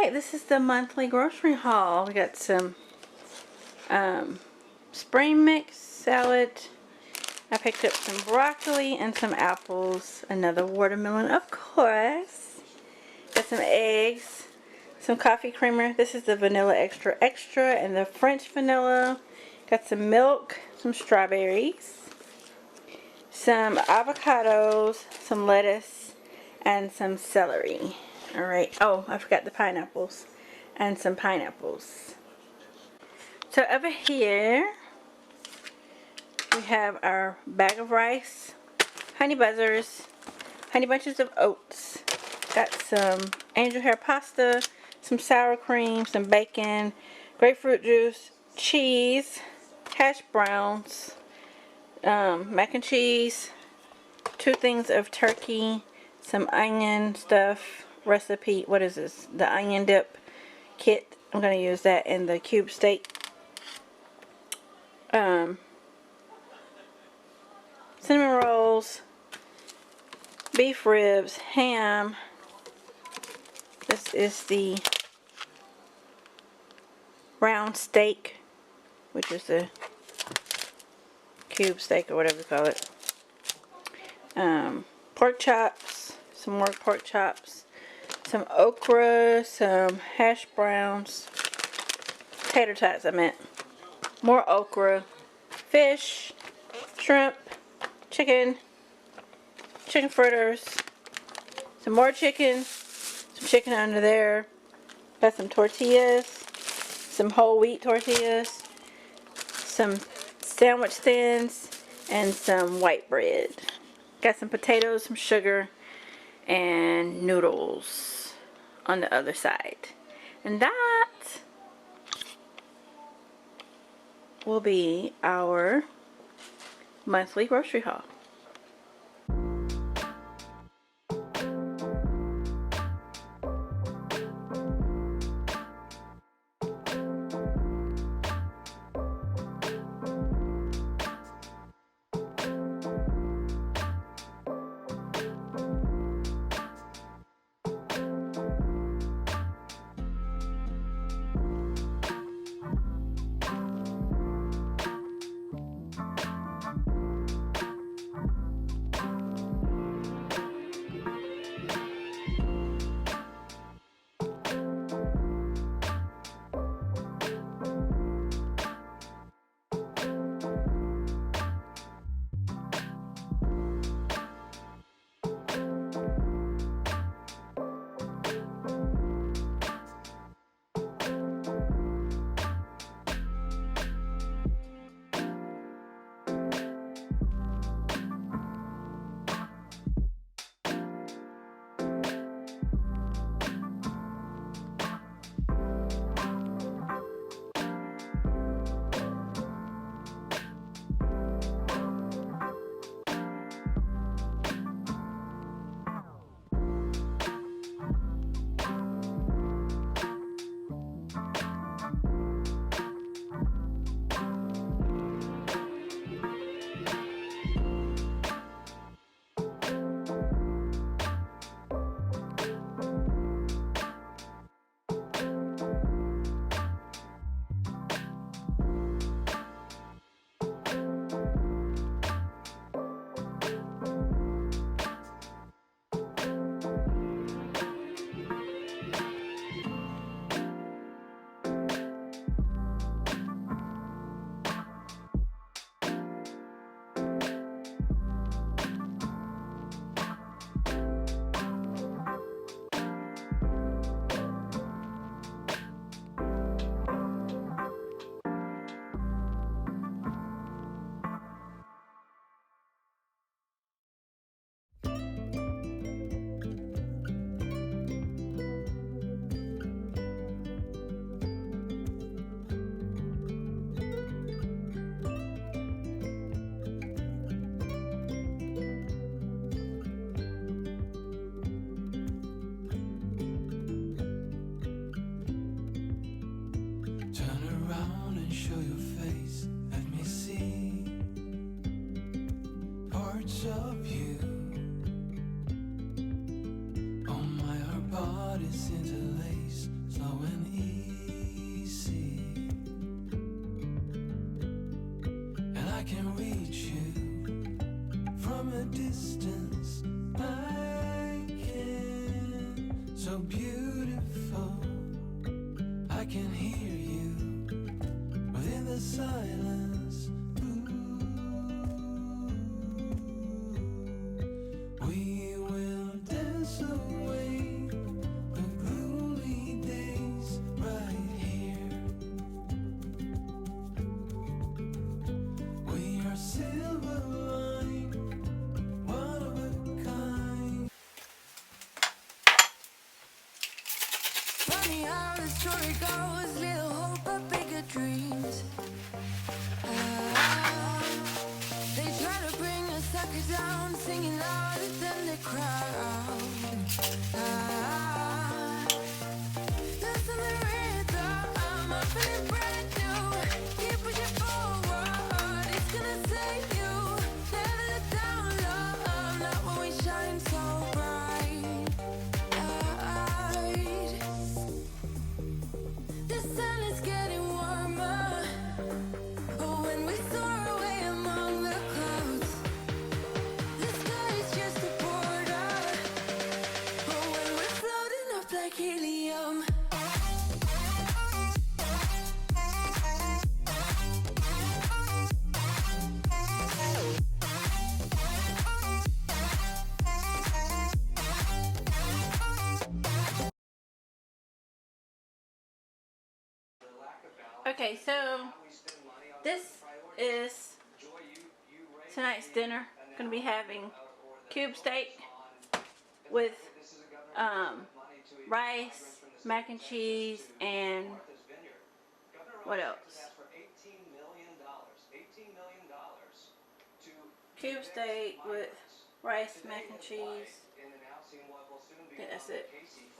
Alright, this is the monthly grocery haul. We got some spring mix salad. I picked up some broccoli and some apples. Another watermelon, of course. Got some eggs, some coffee creamer. This is the vanilla extra extra and the French vanilla. Got some milk, some strawberries, some avocados, some lettuce, and some celery. Alright, oh, I forgot the pineapples. And some pineapples. So over here, we have our bag of rice, honey buzzers, honey bunches of oats. Got some angel hair pasta, some sour cream, some bacon, grapefruit juice, cheese, hash browns, mac and cheese, 2 things of turkey, some onion stuff, recipe, what is this? The onion dip kit. I'm going to use that in the cube steak. Cinnamon rolls, beef ribs, ham. This is the round steak, which is the cube steak or whatever you call it. Pork chops, some more pork chops, some okra, some hash browns, tater tots I meant, more okra, fish, shrimp, chicken fritters, some more chicken, some chicken under there. Got some tortillas, some whole wheat tortillas, some sandwich thins, and some white bread. Got some potatoes, some sugar, and noodles on the other side. And that will be our monthly grocery haul. can reach you from a distance. I can, so beautiful. I can hear you within the silence. We will dance away the gloomy days right here. We are silver line, one of a kind. Funny how the story goes, little hope but bigger dreams. They try to bring a sucker down, singing louder than the crowd. Listen to the rhythm, I'm feeling brand new. Keep pushing forward, it's gonna save you. Never let down, love, not when we shine so bright. The sun is getting warmer, but when we soar away among the clouds, the sky is just a border. But when we're floating up like helium, Okay, so this is tonight's dinner. Gonna be having cube steak with rice, mac and cheese, and what else? Cube steak with rice, mac and cheese. I think that's it.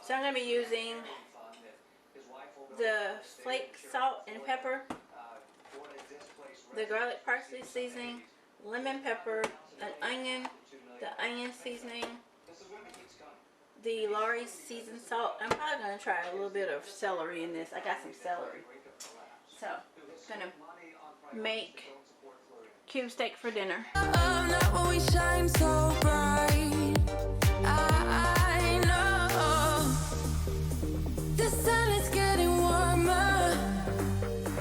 So I'm gonna be using the flake salt and pepper, the garlic parsley seasoning, lemon pepper, an onion, the onion seasoning, the Lorry's seasoned salt. I'm probably going to try a little bit of celery in this. I got some celery. So, I'm going to make cube steak for dinner. not when we shine so bright. I know the sun is getting warmer,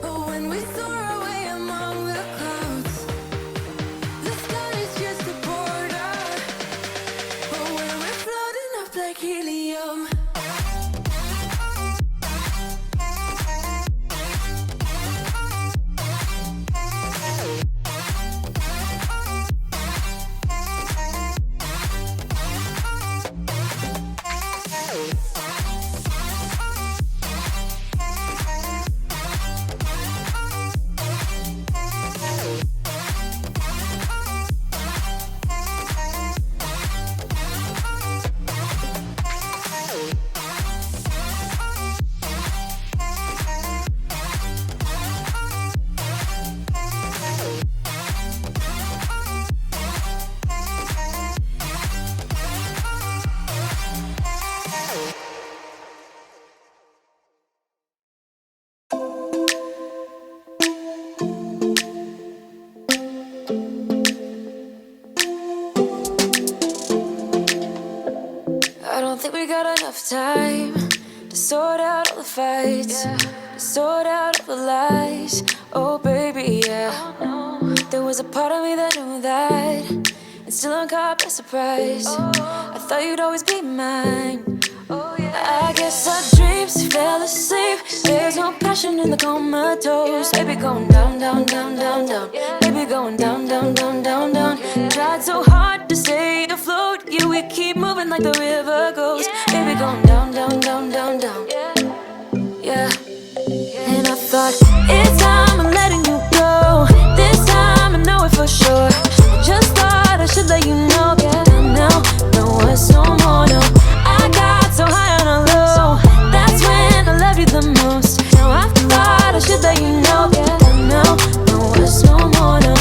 but when we soar away among the clouds, the sky is just a border. But when we're floating up like helium, I don't think we got enough time to sort out all the fights, to sort out all the lies. Oh baby, yeah. There was a part of me that knew that, and still I'm caught by surprise. I thought you'd always be mine. I guess our dreams fell asleep. There's no passion in the comatose. Baby going down, down, down, down, down. Baby going down, down, down, down, down. Tried so hard to stay afloat. Yeah, we keep moving like the river goes. Baby going down, down, down, down, down. Yeah. And I thought, it's time I'm letting you go. This time I know it for sure. I just thought I should let you know. Now, no words, no more, no. I got so high on a low. That's when I loved you the most. Now I thought I should let you know. Now, no words, no more, no.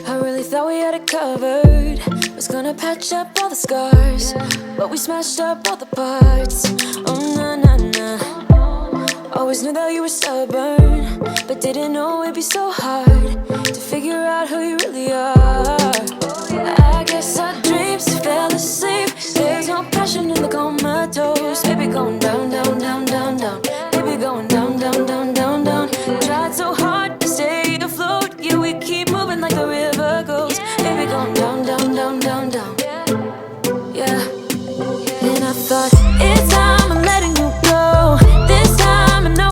I really thought we had it covered. Was gonna patch up all the scars, but we smashed up all the parts. Oh, nah, nah, nah. Always knew that you were stubborn, but didn't know it'd be so hard to figure out who you really are. I guess our dreams fell asleep. There's no passion in the comatose. Baby going down, down, down, down, down. Baby going down, down, down, down, down. Tried so hard to stay afloat, yeah, we keep moving like the river goes. Baby going down, down, down, down, down. Yeah. And I thought, it's time I'm letting you go. This time I know.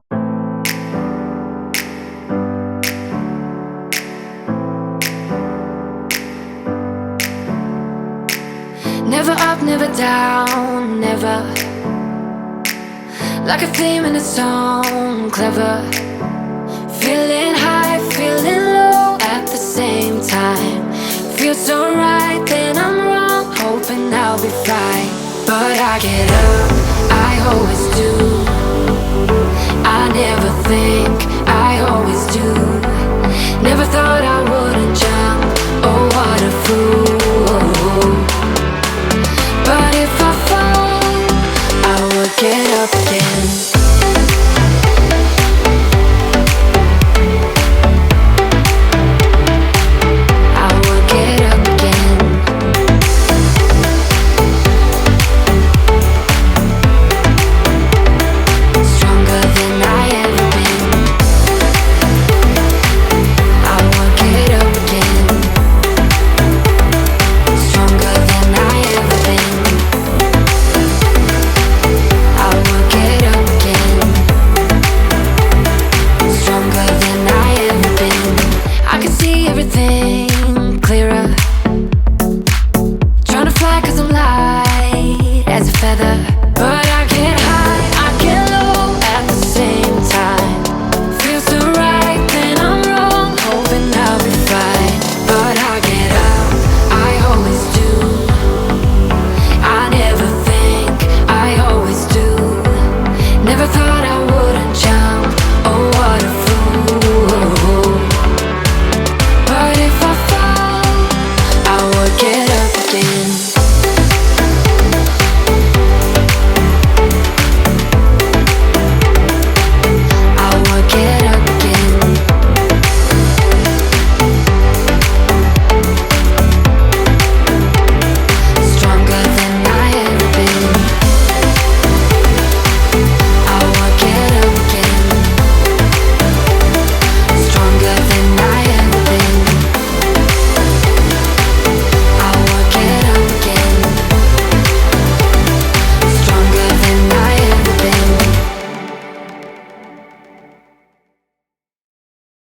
Never up, never down, never. Like a theme in a song, clever. Feeling high, feeling low at the same time. Feels so right, then I'm wrong, hoping I'll be fine. But I get up, I always do. I never think, I always do. Never thought I wouldn't jump, oh what a fool.